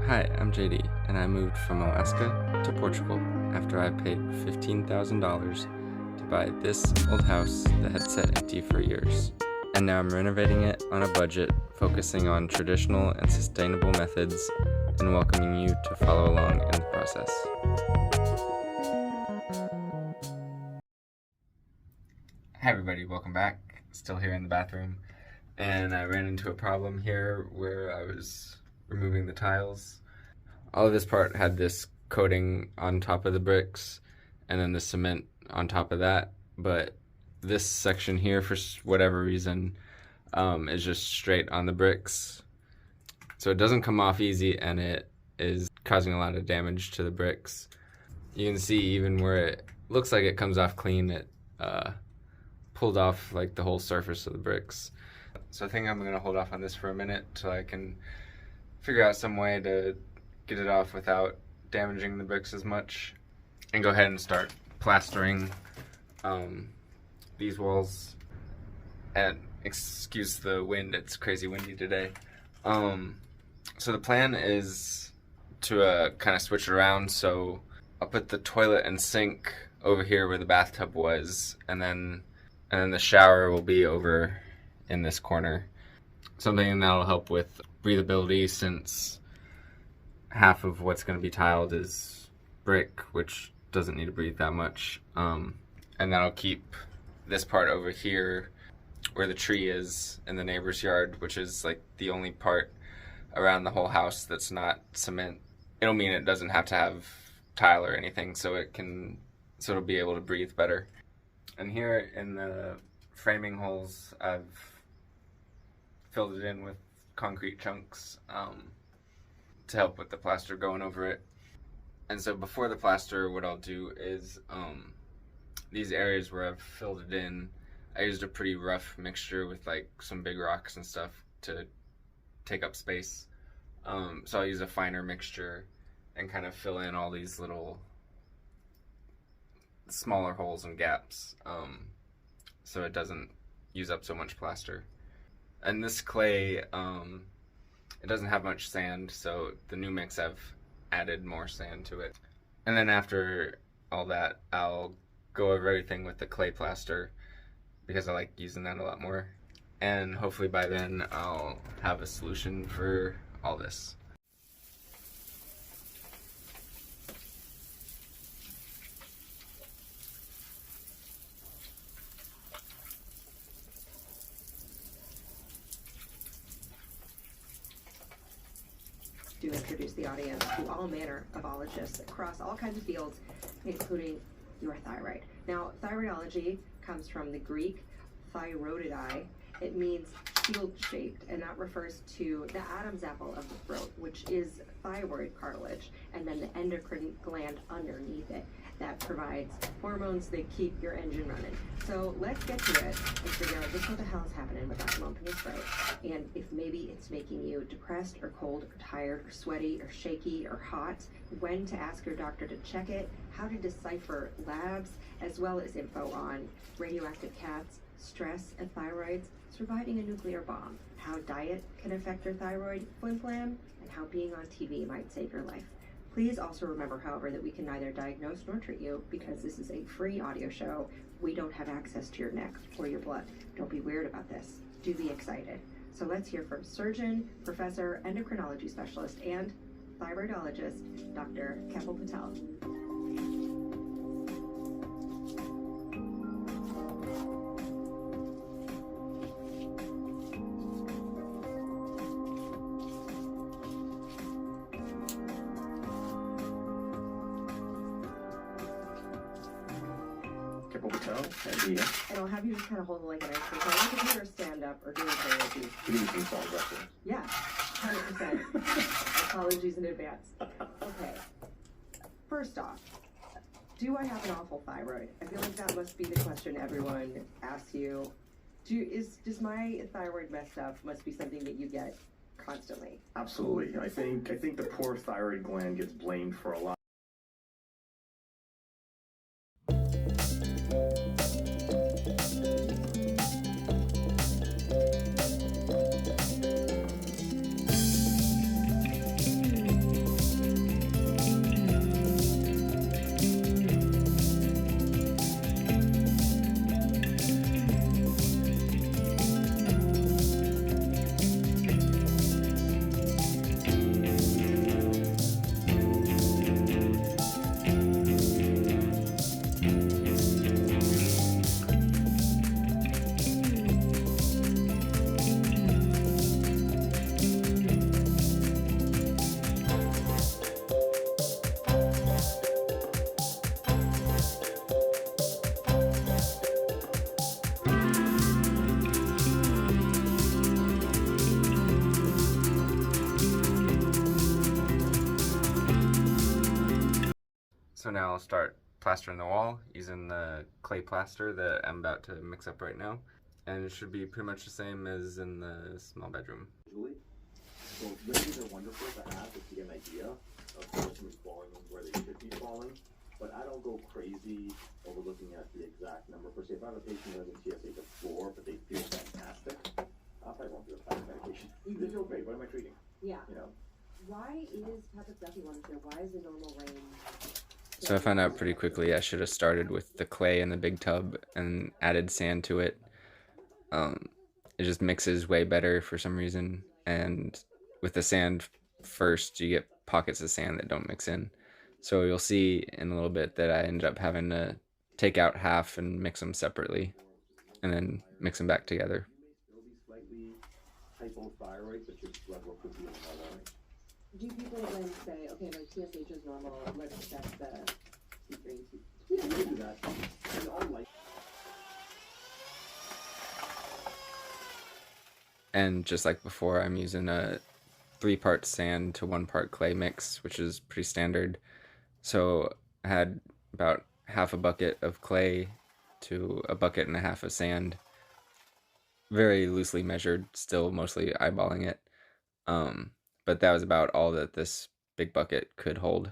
Hi, I'm JD, and I moved from Alaska to Portugal after I paid $15,000 to buy this old house that had sat empty for years. And now I'm renovating it on a budget, focusing on traditional and sustainable methods, and welcoming you to follow along in the process. Hi everybody, welcome back. Still here in the bathroom, and I ran into a problem here where I was removing the tiles. All of this part had this coating on top of the bricks and then the cement on top of that, but this section here, for whatever reason, is just straight on the bricks. So it doesn't come off easy, and it is causing a lot of damage to the bricks. You can see even where it looks like it comes off clean, it pulled off like the whole surface of the bricks. So I think I'm gonna hold off on this for a minute till I can figure out some way to get it off without damaging the bricks as much, and go ahead and start plastering these walls. And excuse the wind, it's crazy windy today. So the plan is to kind of switch it around. So I'll put the toilet and sink over here where the bathtub was, and then the shower will be over in this corner. Something that'll help with breathability, since half of what's going to be tiled is brick, which doesn't need to breathe that much. And that'll keep this part over here where the tree is in the neighbor's yard, which is like the only part around the whole house that's not cement. It'll mean it doesn't have to have tile or anything, so it'll be able to breathe better. And here in the framing holes, I've filled it in with concrete chunks to help with the plaster going over it. And so before the plaster, what I'll do is these areas where I've filled it in, I used a pretty rough mixture with like some big rocks and stuff to take up space. So I'll use a finer mixture and kind of fill in all these little smaller holes and gaps, so it doesn't use up so much plaster. And this clay, it doesn't have much sand, so the new mix I've added more sand to it. And then after all that, I'll go over everything with the clay plaster, because I like using that a lot more. And hopefully by then I'll have a solution for all this. To introduce the audience to all manner of ologists across all kinds of fields, including your thyroid. Now, thyroidology comes from the Greek thyroididae. It means shield-shaped, and that refers to the Adam's apple of the throat, which is thyroid cartilage, and then the endocrine gland underneath it that provides hormones that keep your engine running. So let's get to it and figure out just what the hell is happening with that lump in your throat, and if maybe it's making you depressed or cold or tired or sweaty or shaky or hot, when to ask your doctor to check it, how to decipher labs, as well as info on radioactive cats, stress and thyroids, surviving a nuclear bomb, how diet can affect your thyroid flim-flam, and how being on TV might save your life. Please also remember, however, that we can neither diagnose nor treat you, because this is a free audio show. We don't have access to your neck or your blood. Don't be weird about this. Do be excited. So let's hear from surgeon, professor, endocrinology specialist, and thyroidologist, Dr. Kapil Patel. And I'll have you just kind of hold it like an ice cream cone. You can either stand up or do it karaoke. Yeah, 100%. Apologies in advance. Okay. First off, do I have an awful thyroid? I feel like that must be the question everyone asks you. Does my thyroid messed up? Must be something that you get constantly. Absolutely. I think the poor thyroid gland gets blamed for a lot. So now I'll start plastering the wall using the clay plaster that I'm about to mix up right now. And it should be pretty much the same as in the small bedroom. So ranges are wonderful to have just to get an idea of where someone's falling where they should be falling. But I don't go crazy over looking at the exact number per se. If I have a patient who has a TSH of 4, but they feel fantastic, I probably won't do a thyroid medication. They feel great. What am I treating? Yeah. You know. Why is Patrick Duffy wanted to know why is the normal range? So I found out pretty quickly I should have started with the clay in the big tub and added sand to it. It just mixes way better for some reason, and with the sand first, you get pockets of sand that don't mix in. So you'll see in a little bit that I ended up having to take out half and mix them separately, and then mix them back together. You may still be slightly hypothyroid, but your blood work could be in normal. Do people then say, okay, my TSH is normal, let's check the T3, Yeah, you can do that. And all like. And just like before, I'm using a 3-part sand to 1-part clay mix, which is pretty standard. So I had about half a bucket of clay to a bucket and a half of sand. Very loosely measured, still mostly eyeballing it. But that was about all that this big bucket could hold.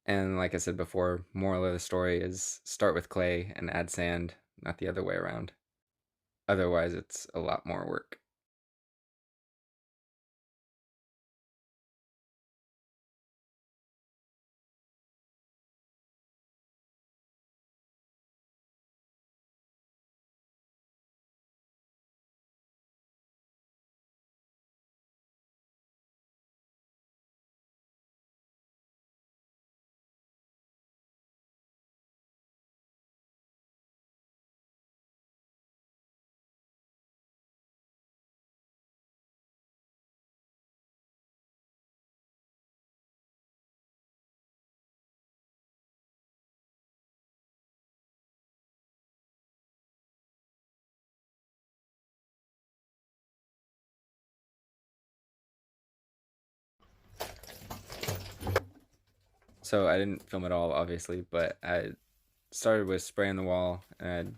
And like I said before, moral of the story is start with clay and add sand, not the other way around. Otherwise, it's a lot more work. So I didn't film it all, obviously, but I started with spraying the wall, and I'd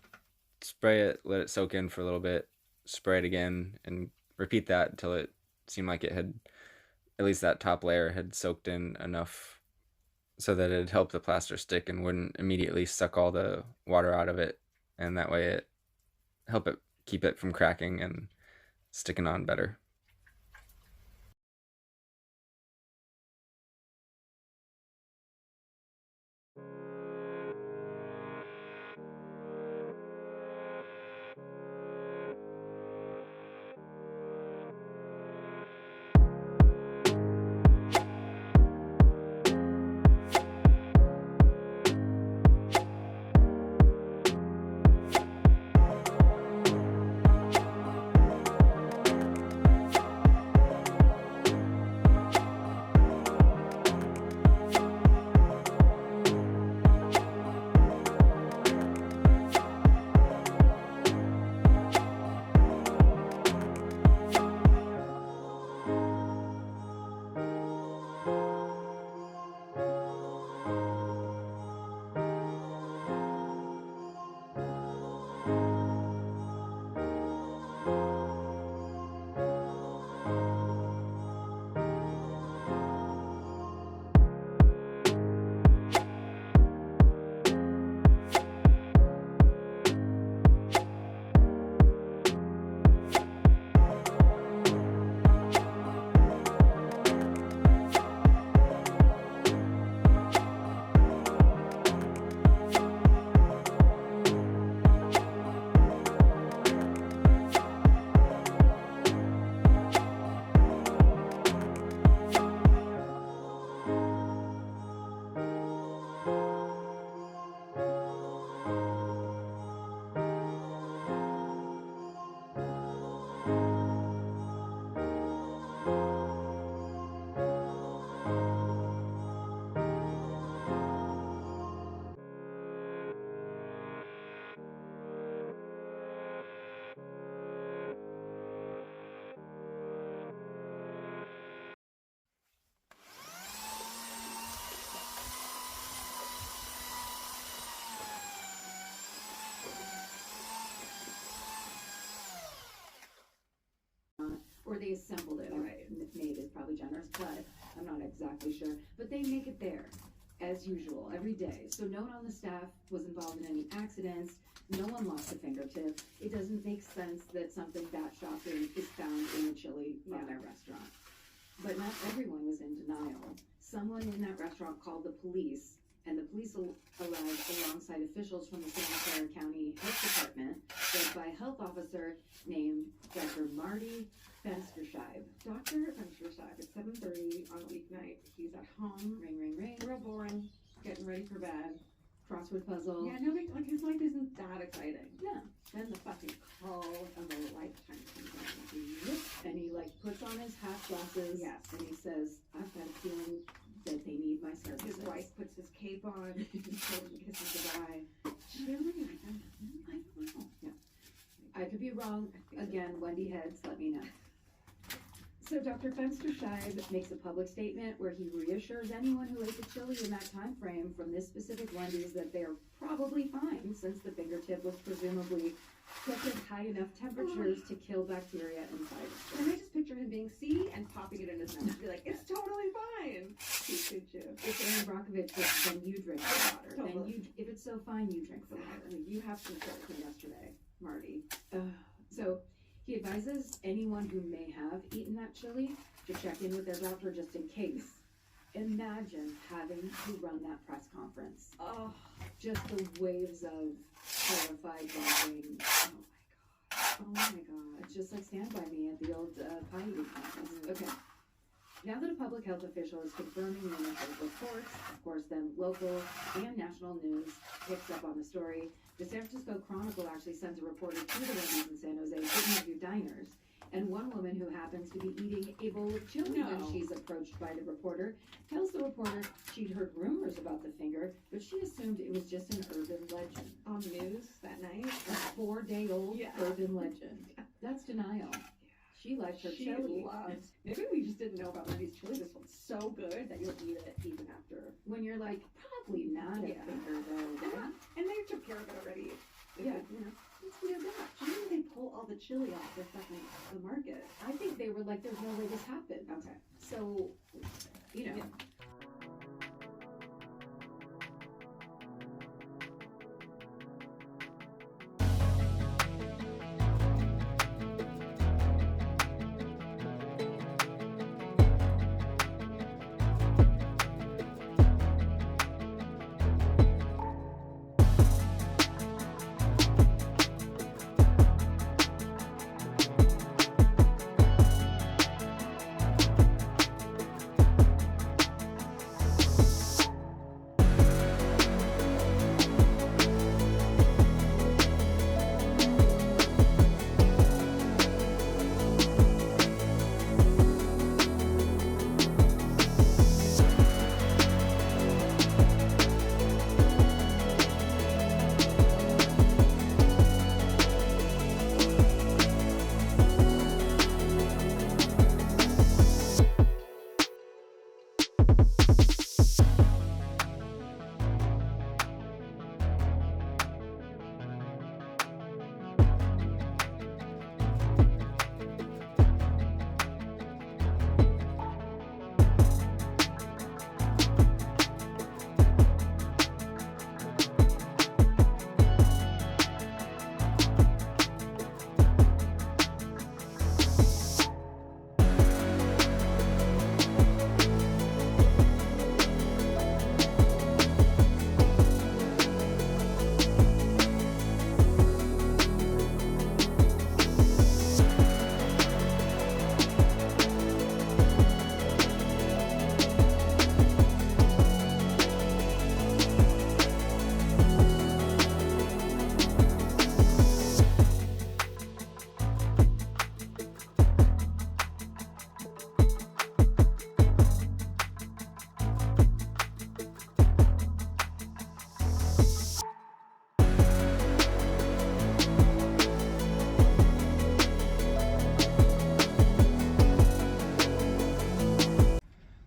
spray it, let it soak in for a little bit, spray it again, and repeat that until it seemed like it had, at least that top layer had soaked in enough so that it'd help the plaster stick and wouldn't immediately suck all the water out of it, and that way it help it keep it from cracking and sticking on better. assembled it. Right. Made is probably generous, but I'm not exactly sure. But they make it there, as usual, every day. So no one on the staff was involved in any accidents. No one lost a fingertip. It doesn't make sense that something that shocking is found in a chili from their restaurant. But not everyone was in denial. Someone in that restaurant called the police, and the police arrived alongside officials from the Santa Clara County Health Department, led by a health officer named Dr. Marty Fensterscheib. Dr. Fensterscheib, it's 7:30 on a weeknight. He's at home, Ring, ring, ring. real boring, getting ready for bed. Crossword puzzle. Yeah, no, like his life isn't that exciting. Yeah. Then the fucking call of a lifetime comes in. Yep. And he like puts on his hat glasses. Yes. And he says, I've got a feeling that they need my services. His wife puts his cape on and kisses goodbye. Chili? I don't know. Yeah. I could be wrong. I think so. Again, Wendy Heads, let me know. So Dr. Fensterscheib makes a public statement where he reassures anyone who ate the chili in that time frame from this specific Wendy's that they're probably fine, since the fingertip was presumably kept at high enough temperatures to kill bacteria inside the And I chili. just picture him being C and popping it in his mouth. Be like, it's totally fine. He could too. If Aaron Brockovich, then you drink the water. Then Totally. you, if it's so fine, you drink the water. Exactly. You have some chili from yesterday, Marty. So he advises anyone who may have eaten that chili to check in with their doctor just in case. Imagine having to run that press conference. Oh, Just the waves of terrified laughing. oh my god. It's just like Stand By Me at the old pie eating contest. Okay. Now that a public health official is confirming the initial reports, of course, then local and national news picks up on the story. The San Francisco Chronicle actually sends a reporter to the Wendy's in San Jose to interview diners. And one woman who happens to be eating a bowl of chili when No. she's approached by the reporter tells the reporter she'd heard rumors about the finger, but she assumed it was just an urban legend. On news that night. A 4-day-old Yeah. urban legend. That's denial. She liked her She chili. loved. Maybe we just didn't know about Wendy's chili. This one's so good that you'll eat it even after. When you're like, probably not a Yeah. finger though, right? And they took care of it already. Yeah. You know. It's weird that. How did they pull all the chili off the market? I think they were like, there's no way this happened. Okay. So, you know. Yeah.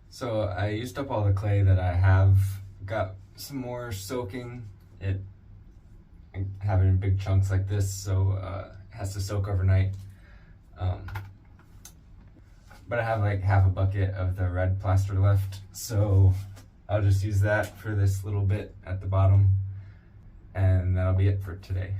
So I used up all the clay that I have. Got some more soaking. I have it in big chunks like this, so it has to soak overnight. but I have like half a bucket of the red plaster left, so I'll just use that for this little bit at the bottom, and that'll be it for today.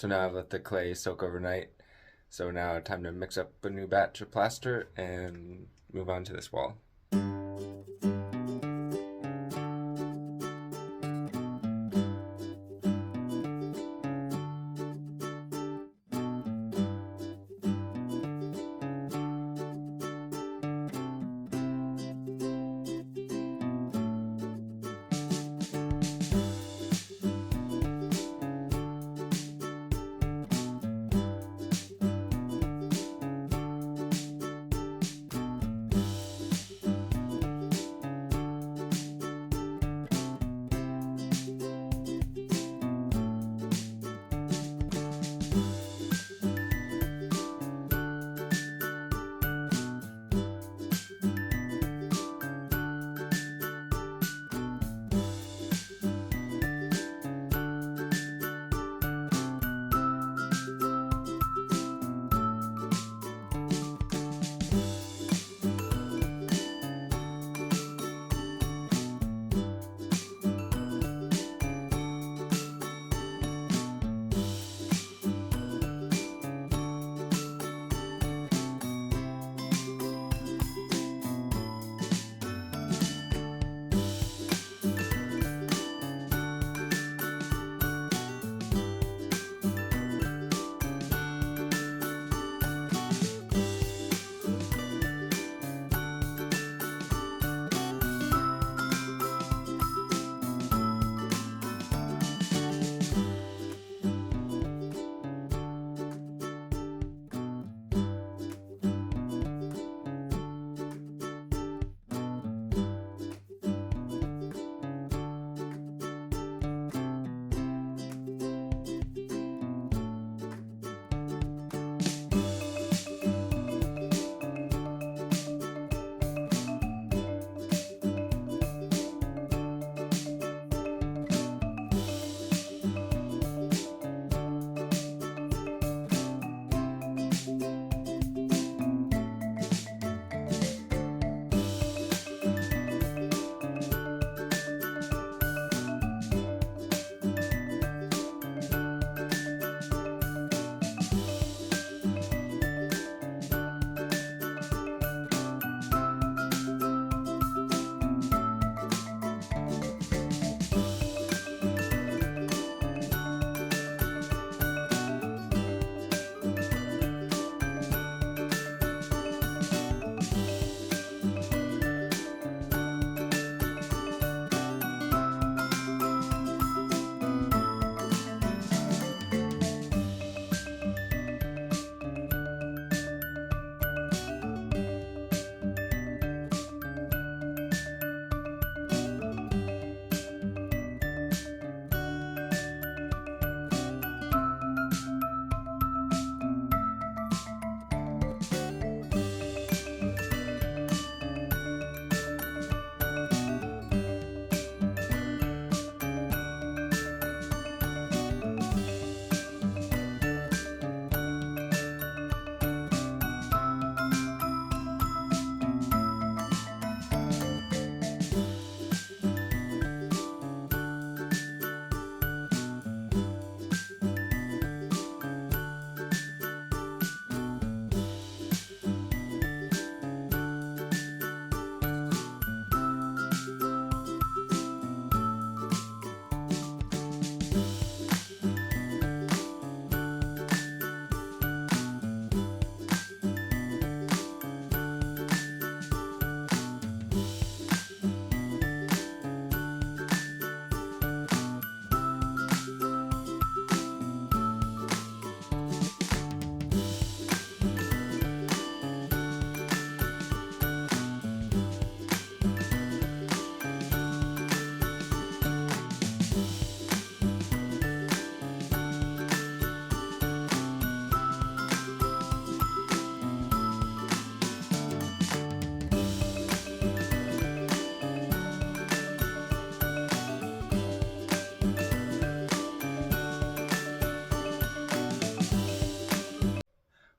So now I've let the clay soak overnight. So now time to mix up a new batch of plaster and move on to this wall.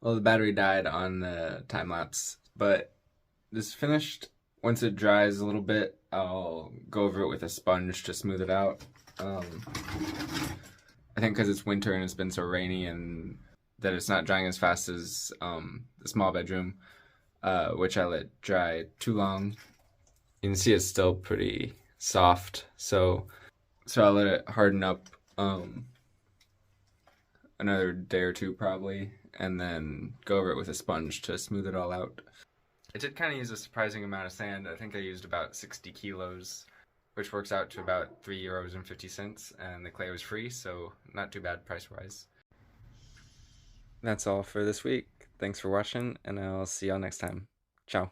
Well, the battery died on the time lapse, but this is finished. Once it dries a little bit, I'll go over it with a sponge to smooth it out. I think because it's winter and it's been so rainy and that it's not drying as fast as the small bedroom, which I let dry too long. You can see it's still pretty soft, so I'll let it harden up another day or two probably, and then go over it with a sponge to smooth it all out. I did kind of use a surprising amount of sand. I think I used about 60 kilos, which works out to about €3.50, and the clay was free, so not too bad price-wise. That's all for this week. Thanks for watching, and I'll see y'all next time. Ciao.